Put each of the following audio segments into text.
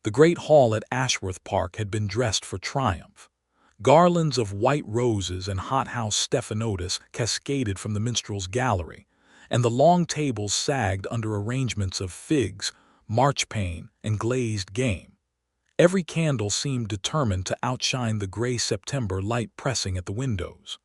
The great hall at Ashworth Park had been dressed for triumph. Garlands of white roses and hothouse stephanotis cascaded from the minstrel's gallery, and the long tables sagged under arrangements of figs, marchpane, and glazed game. Every candle seemed determined to outshine the gray September light pressing at the windows.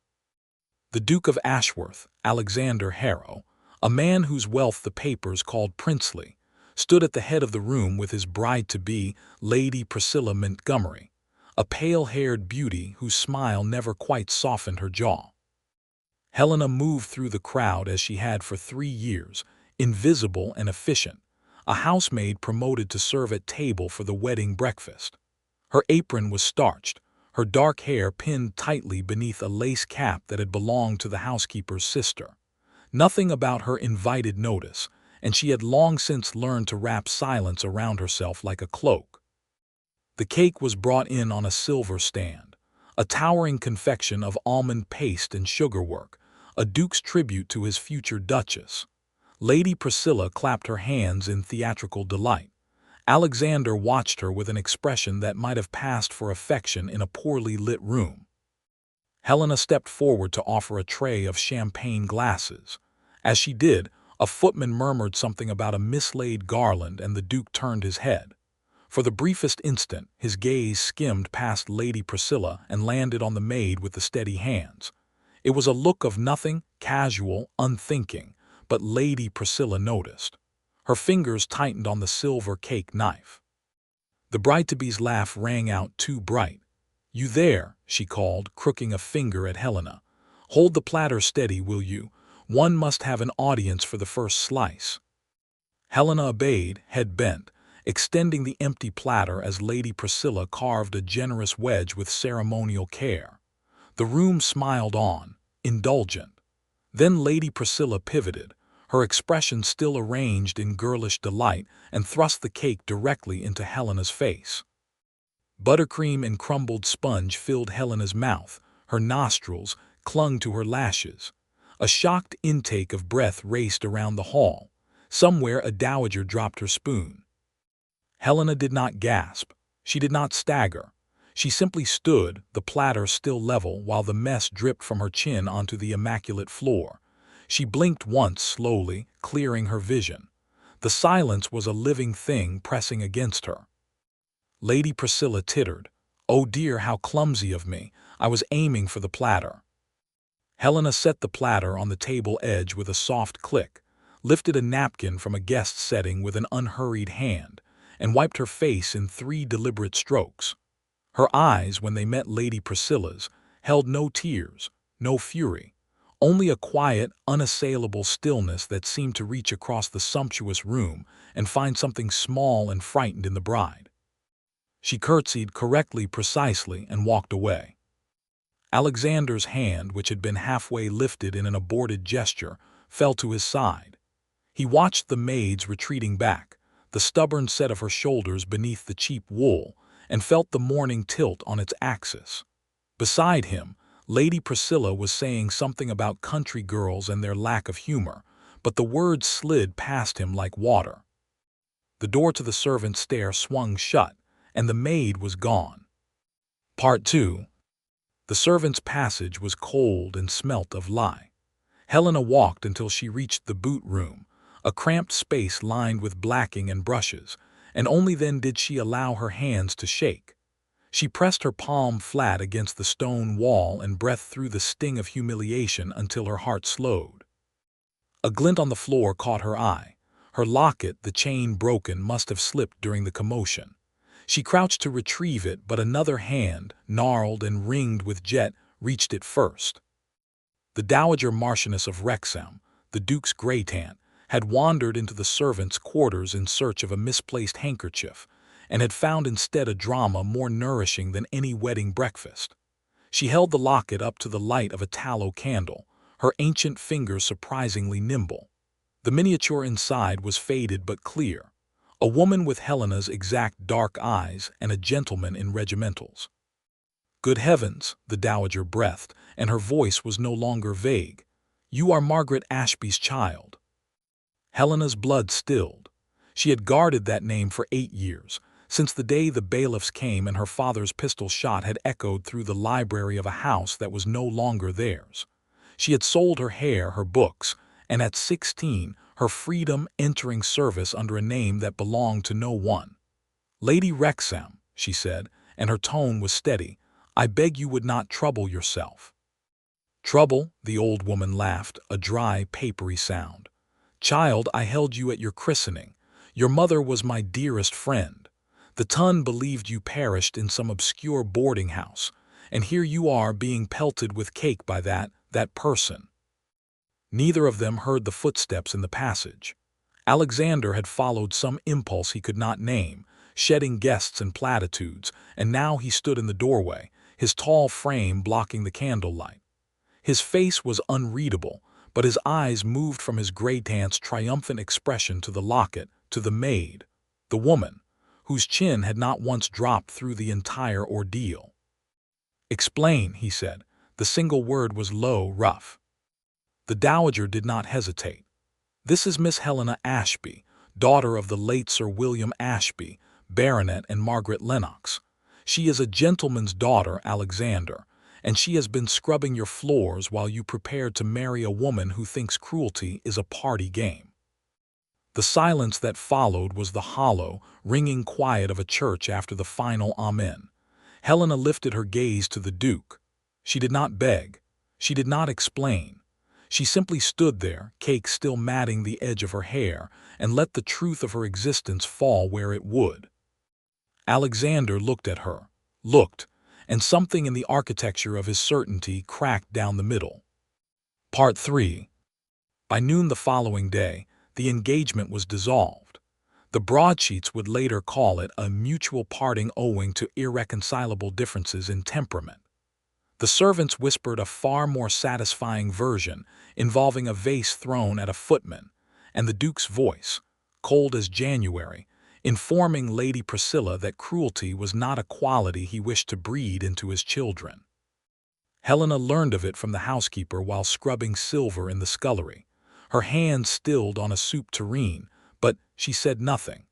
The Duke of Ashworth, Alexander Harrow, a man whose wealth the papers called princely, stood at the head of the room with his bride-to-be, Lady Priscilla Montgomery, a pale-haired beauty whose smile never quite softened her jaw. Helena moved through the crowd as she had for 3 years, invisible and efficient, a housemaid promoted to serve at table for the wedding breakfast. Her apron was starched, her dark hair pinned tightly beneath a lace cap that had belonged to the housekeeper's sister. Nothing about her invited notice, and she had long since learned to wrap silence around herself like a cloak. The cake was brought in on a silver stand, a towering confection of almond paste and sugarwork, a duke's tribute to his future duchess. Lady Priscilla clapped her hands in theatrical delight. Alexander watched her with an expression that might have passed for affection in a poorly lit room. Helena stepped forward to offer a tray of champagne glasses. As she did, a footman murmured something about a mislaid garland, and the Duke turned his head. For the briefest instant, his gaze skimmed past Lady Priscilla and landed on the maid with the steady hands. It was a look of nothing, casual, unthinking, but Lady Priscilla noticed. Her fingers tightened on the silver cake knife. The bride-to-be's laugh rang out too bright. "You there," she called, crooking a finger at Helena. "Hold the platter steady, will you? One must have an audience for the first slice." Helena obeyed, head bent, extending the empty platter as Lady Priscilla carved a generous wedge with ceremonial care. The room smiled on, indulgent. Then Lady Priscilla pivoted, her expression still arranged in girlish delight, and thrust the cake directly into Helena's face. Buttercream and crumbled sponge filled Helena's mouth, her nostrils clung to her lashes. A shocked intake of breath raced around the hall. Somewhere a dowager dropped her spoon. Helena did not gasp. She did not stagger. She simply stood, the platter still level, while the mess dripped from her chin onto the immaculate floor. She blinked once slowly, clearing her vision. The silence was a living thing pressing against her. Lady Priscilla tittered. "Oh dear, how clumsy of me. I was aiming for the platter." Helena set the platter on the table edge with a soft click, lifted a napkin from a guest setting with an unhurried hand, and wiped her face in 3 deliberate strokes. Her eyes, when they met Lady Priscilla's, held no tears, no fury, only a quiet, unassailable stillness that seemed to reach across the sumptuous room and find something small and frightened in the bride. She curtsied correctly, precisely, and walked away. Alexander's hand, which had been halfway lifted in an aborted gesture, fell to his side. He watched the maid's retreating back, the stubborn set of her shoulders beneath the cheap wool, and felt the mourning tilt on its axis. Beside him, Lady Priscilla was saying something about country girls and their lack of humor, but the words slid past him like water. The door to the servants' stair swung shut, and the maid was gone. Part 2. The servants' passage was cold and smelt of lye. Helena walked until she reached the boot room, a cramped space lined with blacking and brushes, and only then did she allow her hands to shake. She pressed her palm flat against the stone wall and breathed through the sting of humiliation until her heart slowed. A glint on the floor caught her eye. Her locket, the chain broken, must have slipped during the commotion. She crouched to retrieve it, but another hand, gnarled and ringed with jet, reached it first. The Dowager Marchioness of Wrexham, the Duke's great-aunt, had wandered into the servants' quarters in search of a misplaced handkerchief, and had found instead a drama more nourishing than any wedding breakfast. She held the locket up to the light of a tallow candle, her ancient fingers surprisingly nimble. The miniature inside was faded but clear. A woman with Helena's exact dark eyes and a gentleman in regimentals. "Good heavens," the dowager breathed, and her voice was no longer vague. "You are Margaret Ashby's child." Helena's blood stilled. She had guarded that name for 8 years, since the day the bailiffs came and her father's pistol shot had echoed through the library of a house that was no longer theirs. She had sold her hair, her books, and at 16, her freedom entering service under a name that belonged to no one. "Lady Wrexham," she said, and her tone was steady, "I beg you would not trouble yourself." "Trouble?" the old woman laughed, a dry, papery sound. "Child, I held you at your christening. Your mother was my dearest friend. The ton believed you perished in some obscure boarding house, and here you are being pelted with cake by that person." Neither of them heard the footsteps in the passage. Alexander had followed some impulse he could not name, shedding guests and platitudes, and now he stood in the doorway, his tall frame blocking the candlelight. His face was unreadable, but his eyes moved from his gray-tant's triumphant expression to the locket, to the maid, the woman, whose chin had not once dropped through the entire ordeal. "Explain," he said. The single word was low, rough. The dowager did not hesitate. "This is Miss Helena Ashby, daughter of the late Sir William Ashby, Baronet and Margaret Lennox. She is a gentleman's daughter, Alexander, and she has been scrubbing your floors while you prepared to marry a woman who thinks cruelty is a party game." The silence that followed was the hollow, ringing quiet of a church after the final Amen. Helena lifted her gaze to the Duke. She did not beg. She did not explain. She simply stood there, cake still matting the edge of her hair, and let the truth of her existence fall where it would. Alexander looked at her, and something in the architecture of his certainty cracked down the middle. Part 3. By noon the following day, the engagement was dissolved. The broadsheets would later call it a mutual parting owing to irreconcilable differences in temperament. The servants whispered a far more satisfying version involving a vase thrown at a footman, and the Duke's voice, cold as January, informing Lady Priscilla that cruelty was not a quality he wished to breed into his children. Helena learned of it from the housekeeper while scrubbing silver in the scullery. Her hand stilled on a soup tureen, but she said nothing.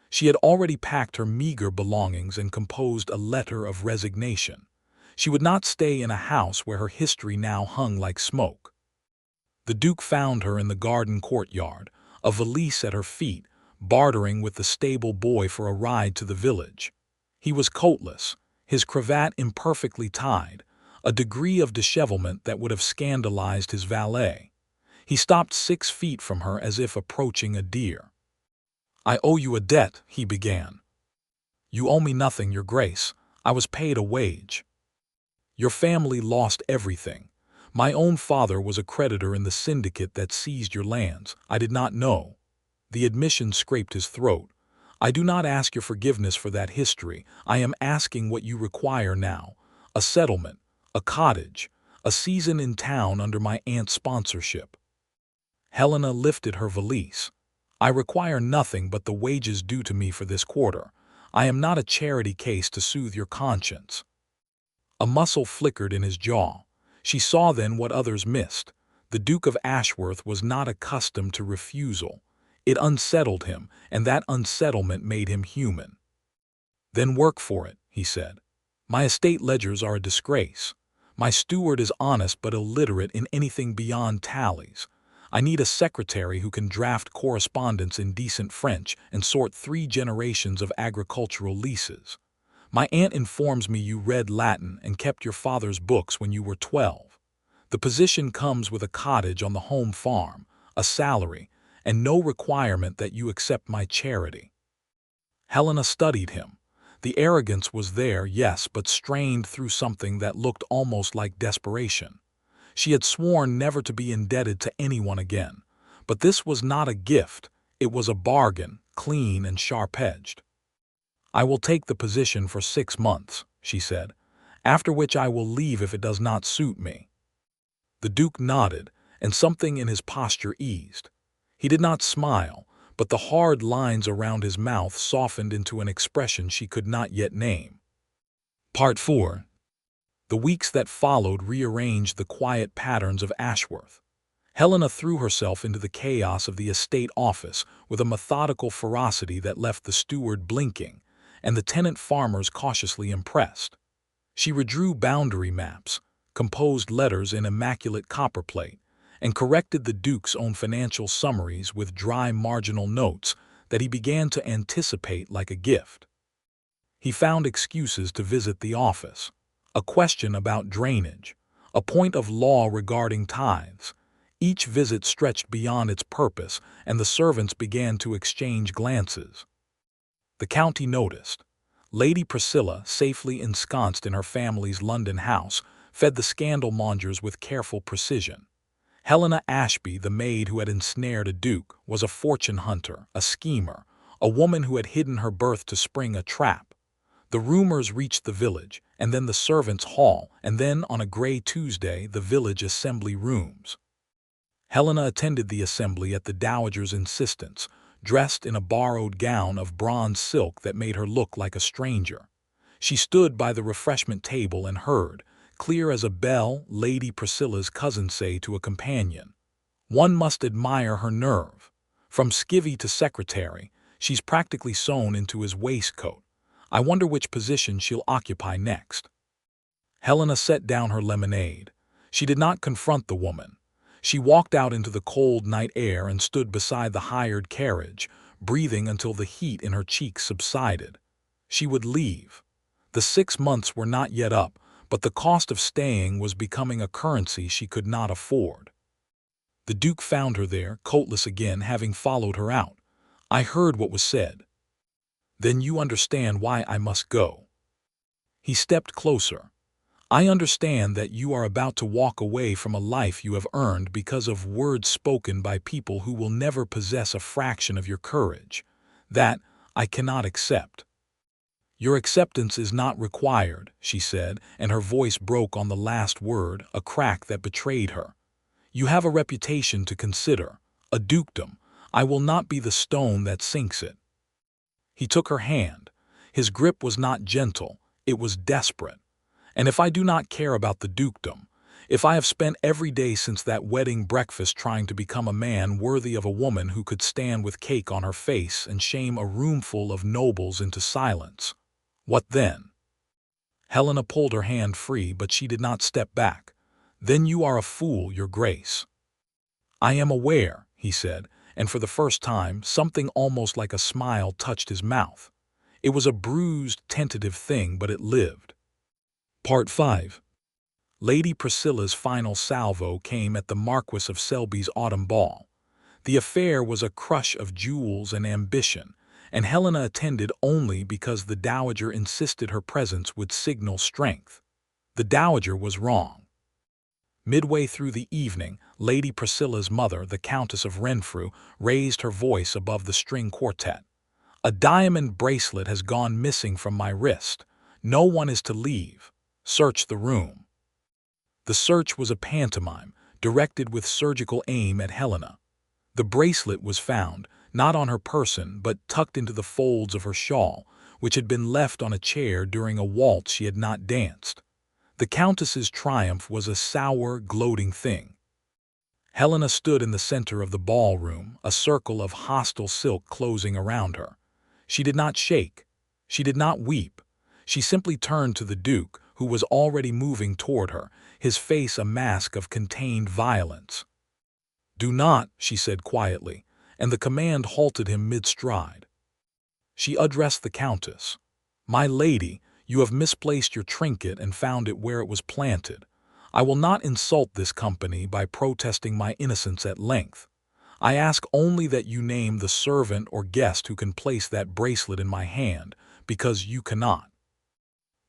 She had already packed her meager belongings and composed a letter of resignation. She would not stay in a house where her history now hung like smoke. The Duke found her in the garden courtyard, a valise at her feet, bartering with the stable boy for a ride to the village. He was coatless, his cravat imperfectly tied, a degree of dishevelment that would have scandalized his valet. He stopped 6 feet from her as if approaching a deer. "I owe you a debt," he began. "You owe me nothing, Your Grace. I was paid a wage." "Your family lost everything. My own father was a creditor in the syndicate that seized your lands. I did not know." The admission scraped his throat. "I do not ask your forgiveness for that history. I am asking what you require now. A settlement, a cottage, a season in town under my aunt's sponsorship." Helena lifted her valise. "I require nothing but the wages due to me for this quarter. I am not a charity case to soothe your conscience." A muscle flickered in his jaw. She saw then what others missed. The Duke of Ashworth was not accustomed to refusal. It unsettled him, and that unsettlement made him human. "Then work for it," he said. "My estate ledgers are a disgrace. My steward is honest but illiterate in anything beyond tallies. I need a secretary who can draft correspondence in decent French and sort 3 generations of agricultural leases. My aunt informs me you read Latin and kept your father's books when you were 12. The position comes with a cottage on the home farm, a salary, and no requirement that you accept my charity." Helena studied him. The arrogance was there, yes, but strained through something that looked almost like desperation. She had sworn never to be indebted to anyone again, but this was not a gift, it was a bargain, clean and sharp-edged. "I will take the position for 6 months," she said, "after which I will leave if it does not suit me." The Duke nodded, and something in his posture eased. He did not smile, but the hard lines around his mouth softened into an expression she could not yet name. Part 4. The weeks that followed rearranged the quiet patterns of Ashworth. Helena threw herself into the chaos of the estate office with a methodical ferocity that left the steward blinking, and the tenant farmers cautiously impressed. She redrew boundary maps, composed letters in immaculate copperplate, and corrected the Duke's own financial summaries with dry marginal notes that he began to anticipate like a gift. He found excuses to visit the office, a question about drainage, a point of law regarding tithes. Each visit stretched beyond its purpose, and the servants began to exchange glances. The county noticed. Lady Priscilla, safely ensconced in her family's London house, fed the scandal-mongers with careful precision. Helena Ashby, the maid who had ensnared a duke, was a fortune hunter, a schemer, a woman who had hidden her birth to spring a trap. The rumors reached the village, and then the servants' hall, and then, on a gray Tuesday, the village assembly rooms. Helena attended the assembly at the dowager's insistence, dressed in a borrowed gown of bronze silk that made her look like a stranger. She stood by the refreshment table and heard, clear as a bell, Lady Priscilla's cousin say to a companion, "One must admire her nerve. From skivvy to secretary, she's practically sewn into his waistcoat. I wonder which position she'll occupy next." Helena set down her lemonade. She did not confront the woman. She walked out into the cold night air and stood beside the hired carriage, breathing until the heat in her cheeks subsided. She would leave. The 6 months were not yet up, but the cost of staying was becoming a currency she could not afford. The Duke found her there, coatless again, having followed her out. "I heard what was said." "Then you understand why I must go." He stepped closer. "I understand that you are about to walk away from a life you have earned because of words spoken by people who will never possess a fraction of your courage. That I cannot accept." "Your acceptance is not required," she said, and her voice broke on the last word, a crack that betrayed her. "You have a reputation to consider, a dukedom. I will not be the stone that sinks it." He took her hand. His grip was not gentle, it was desperate. "And if I do not care about the dukedom, if I have spent every day since that wedding breakfast trying to become a man worthy of a woman who could stand with cake on her face and shame a roomful of nobles into silence, what then?" Helena pulled her hand free, but she did not step back. "Then you are a fool, Your Grace." "I am aware," he said, and for the first time something almost like a smile touched his mouth. It was a bruised, tentative thing, but it lived. Part 5. Lady Priscilla's final salvo came at the Marquis of Selby's autumn ball. The affair was a crush of jewels and ambition, and Helena attended only because the dowager insisted her presence would signal strength. The dowager was wrong. Midway through the evening, Lady Priscilla's mother, the Countess of Renfrew, raised her voice above the string quartet. "A diamond bracelet has gone missing from my wrist. No one is to leave. Search the room." The search was a pantomime, directed with surgical aim at Helena. The bracelet was found, not on her person, but tucked into the folds of her shawl, which had been left on a chair during a waltz she had not danced. The Countess's triumph was a sour, gloating thing. Helena stood in the center of the ballroom, a circle of hostile silk closing around her. She did not shake. She did not weep. She simply turned to the Duke, who was already moving toward her, his face a mask of contained violence. "Do not," she said quietly, and the command halted him mid-stride. She addressed the Countess. "My lady, you have misplaced your trinket and found it where it was planted. I will not insult this company by protesting my innocence at length. I ask only that you name the servant or guest who can place that bracelet in my hand, because you cannot."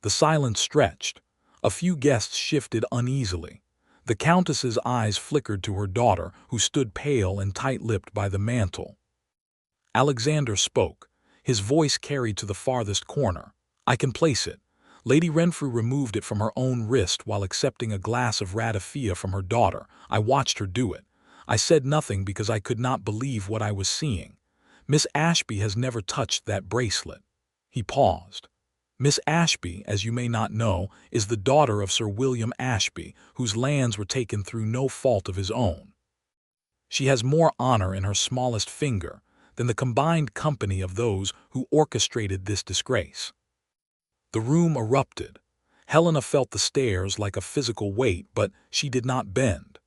The silence stretched. A few guests shifted uneasily. The Countess's eyes flickered to her daughter, who stood pale and tight-lipped by the mantel. Alexander spoke. His voice carried to the farthest corner. "I can place it." Lady Renfrew removed it from her own wrist while accepting a glass of ratafia from her daughter. "I watched her do it. I said nothing because I could not believe what I was seeing. Miss Ashby has never touched that bracelet." He paused. "Miss Ashby, as you may not know, is the daughter of Sir William Ashby, whose lands were taken through no fault of his own. She has more honor in her smallest finger than the combined company of those who orchestrated this disgrace. The room erupted. Helena felt the stares like a physical weight, but she did not bend.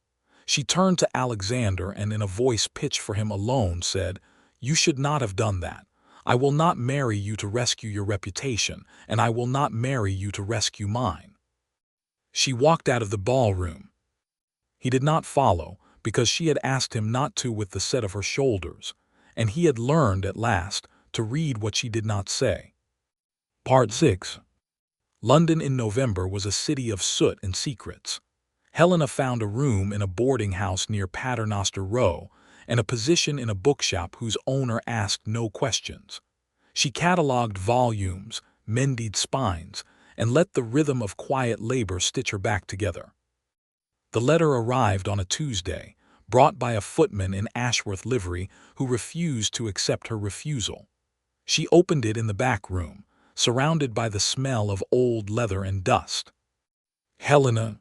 She turned to Alexander and in a voice pitched for him alone said, "You should not have done that. I will not marry you to rescue your reputation, and I will not marry you to rescue mine." She walked out of the ballroom. He did not follow, because she had asked him not to with the set of her shoulders, and he had learned at last to read what she did not say. Part 6. London in November was a city of soot and secrets. Helena found a room in a boarding house near Paternoster Row and a position in a bookshop whose owner asked no questions. She catalogued volumes, mended spines, and let the rhythm of quiet labor stitch her back together. The letter arrived on a Tuesday, brought by a footman in Ashworth livery who refused to accept her refusal. She opened it in the back room, surrounded by the smell of old leather and dust. "Helena,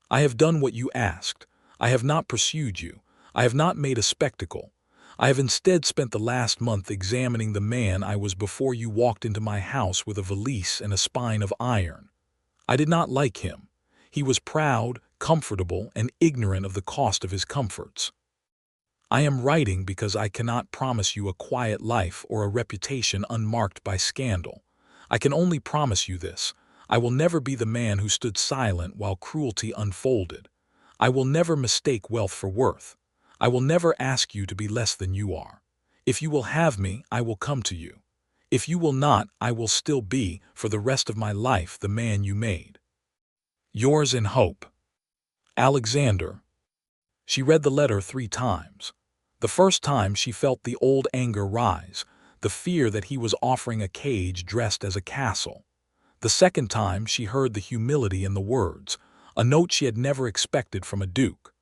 I have done what you asked. I have not pursued you. I have not made a spectacle. I have instead spent the last month examining the man I was before you walked into my house with a valise and a spine of iron. I did not like him. He was proud, comfortable, and ignorant of the cost of his comforts. I am writing because I cannot promise you a quiet life or a reputation unmarked by scandal. I can only promise you this. I will never be the man who stood silent while cruelty unfolded. I will never mistake wealth for worth. I will never ask you to be less than you are. If you will have me, I will come to you. If you will not, I will still be, for the rest of my life, the man you made. Yours in hope, Alexander." She read the letter 3 times. The first time she felt the old anger rise, the fear that he was offering a cage dressed as a castle. The second time she heard the humility in the words, a note she had never expected from a duke.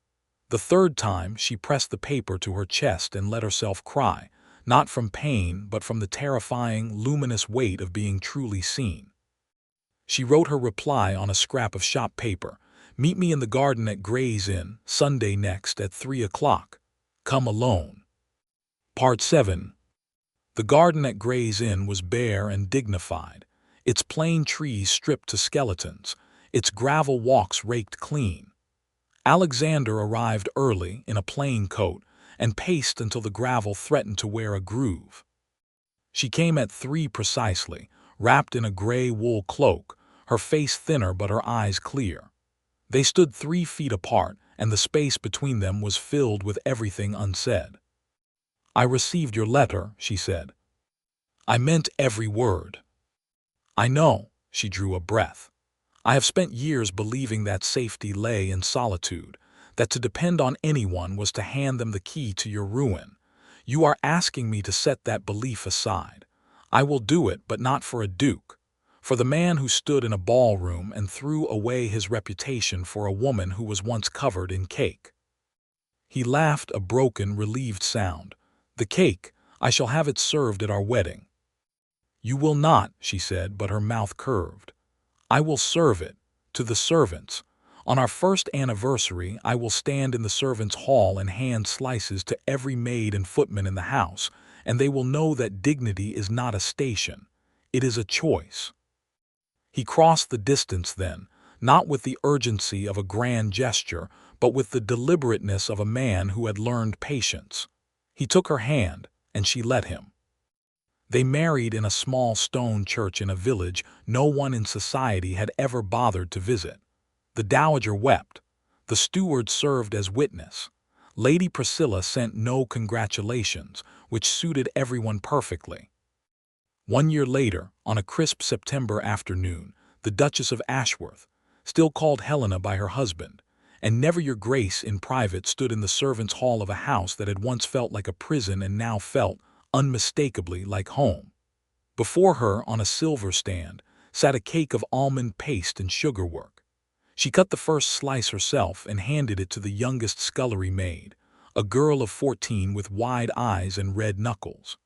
The third time she pressed the paper to her chest and let herself cry, not from pain but from the terrifying, luminous weight of being truly seen. She wrote her reply on a scrap of shop paper. "Meet me in the garden at Gray's Inn, Sunday next at 3 o'clock. Come alone." Part 7. The garden at Gray's Inn was bare and dignified, its plane trees stripped to skeletons, its gravel walks raked clean. Alexander arrived early in a plain coat and paced until the gravel threatened to wear a groove. She came at 3 precisely, wrapped in a gray wool cloak, her face thinner but her eyes clear. They stood 3 feet apart, and the space between them was filled with everything unsaid. "I received your letter," she said. "I meant every word." "I know," she drew a breath. "I have spent years believing that safety lay in solitude, that to depend on anyone was to hand them the key to your ruin. You are asking me to set that belief aside. I will do it, but not for a duke. For the man who stood in a ballroom and threw away his reputation for a woman who was once covered in cake." He laughed a broken, relieved sound. "The cake, I shall have it served at our wedding." "You will not," she said, but her mouth curved. "I will serve it, to the servants. On our first anniversary I will stand in the servants' hall and hand slices to every maid and footman in the house, and they will know that dignity is not a station. It is a choice." He crossed the distance then, not with the urgency of a grand gesture, but with the deliberateness of a man who had learned patience. He took her hand, and she let him. They married in a small stone church in a village no one in society had ever bothered to visit. The dowager wept. The steward served as witness. Lady Priscilla sent no congratulations, which suited everyone perfectly. 1 year later, on a crisp September afternoon, the Duchess of Ashworth, still called Helena by her husband, and Never Your Grace in private, stood in the servants' hall of a house that had once felt like a prison and now felt, unmistakably, like home. Before her, on a silver stand, sat a cake of almond paste and sugarwork. She cut the first slice herself and handed it to the youngest scullery maid, a girl of 14 with wide eyes and red knuckles.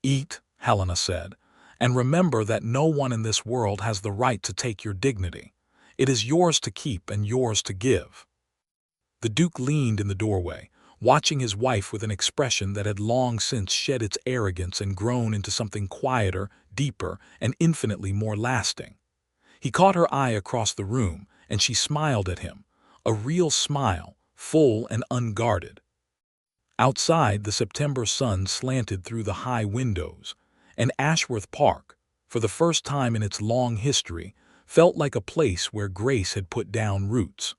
"Eat," Helena said, "and remember that no one in this world has the right to take your dignity. It is yours to keep and yours to give." The Duke leaned in the doorway, watching his wife with an expression that had long since shed its arrogance and grown into something quieter, deeper, and infinitely more lasting. He caught her eye across the room, and she smiled at him, a real smile, full and unguarded. Outside, the September sun slanted through the high windows, and Ashworth Park, for the first time in its long history, felt like a place where grace had put down roots.